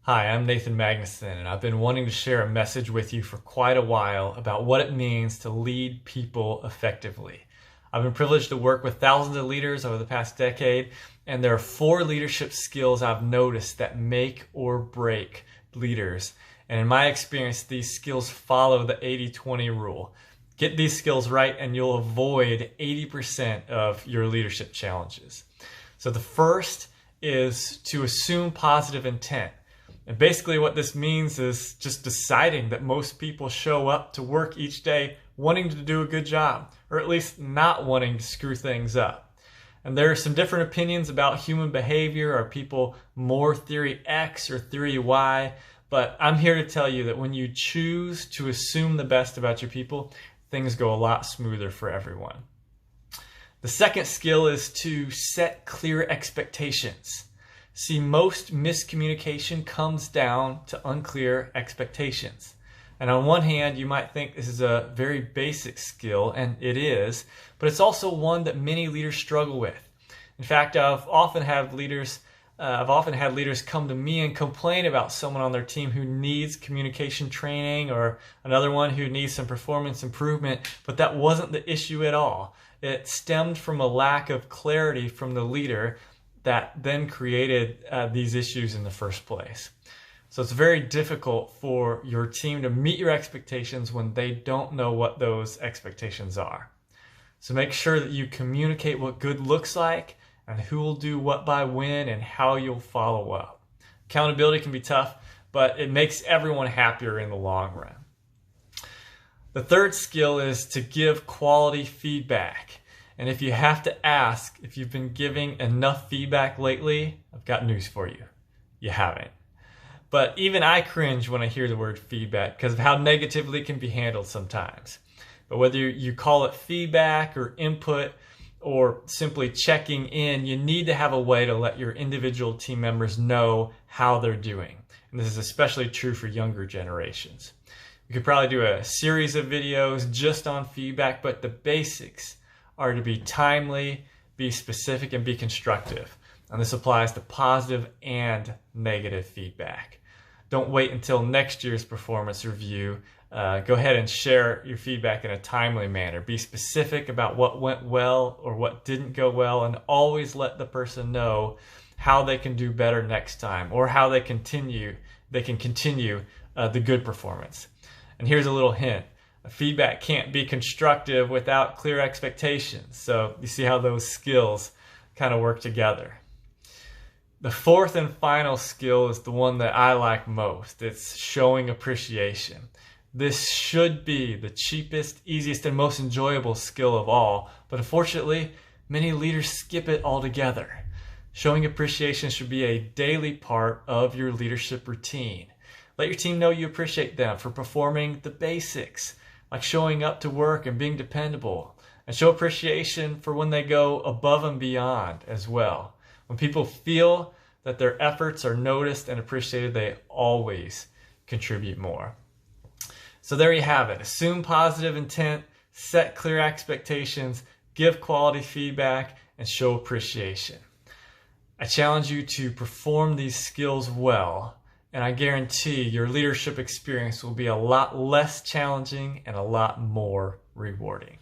Hi, I'm Nathan Magnuson, and I've been wanting to share a message with you for quite a while about what it means to lead people effectively. I've been privileged to work with thousands of leaders over the past decade, and there are 4 leadership skills I've noticed that make or break leaders. And in my experience, these skills follow the 80-20 rule. Get these skills right, and you'll avoid 80% of your leadership challenges. So the first is to assume positive intent. And basically what this means is just deciding that most people show up to work each day wanting to do a good job, or at least not wanting to screw things up. And there are some different opinions about human behavior. Are people more theory X or theory Y? But I'm here to tell you that when you choose to assume the best about your people, things go a lot smoother for everyone. The second skill is to set clear expectations. See, most miscommunication comes down to unclear expectations. And on one hand, you might think this is a very basic skill, and it is, but it's also one that many leaders struggle with. In fact, I've often had leaders come to me and complain about someone on their team who needs communication training, or another one who needs some performance improvement, but that wasn't the issue at all. It stemmed from a lack of clarity from the leader that then created these issues in the first place. So it's very difficult for your team to meet your expectations when they don't know what those expectations are. So make sure that you communicate what good looks like and who will do what by when and how you'll follow up. Accountability can be tough, but it makes everyone happier in the long run. The third skill is to give quality feedback. And if you have to ask if you've been giving enough feedback lately, I've got news for you. You haven't. But even I cringe when I hear the word feedback because of how negatively it can be handled sometimes. But whether you call it feedback or input or simply checking in, you need to have a way to let your individual team members know how they're doing. And this is especially true for younger generations. We could probably do a series of videos just on feedback, but the basics are to be timely, be specific, and be constructive. And this applies to positive and negative feedback. Don't wait until next year's performance review. Go ahead and share your feedback in a timely manner. Be specific about what went well or what didn't go well, and always let the person know how they can do better next time, or how they can continue the good performance. And here's a little hint. Feedback can't be constructive without clear expectations. So you see how those skills kind of work together. The fourth and final skill is the one that I like most. It's showing appreciation. This should be the cheapest, easiest, and most enjoyable skill of all, but unfortunately, many leaders skip it altogether. Showing appreciation should be a daily part of your leadership routine. Let your team know you appreciate them for performing the basics, like showing up to work and being dependable, and show appreciation for when they go above and beyond as well. When people feel that their efforts are noticed and appreciated, they always contribute more. So there you have it. Assume positive intent, set clear expectations, give quality feedback, and show appreciation. I challenge you to perform these skills well, and I guarantee your leadership experience will be a lot less challenging and a lot more rewarding.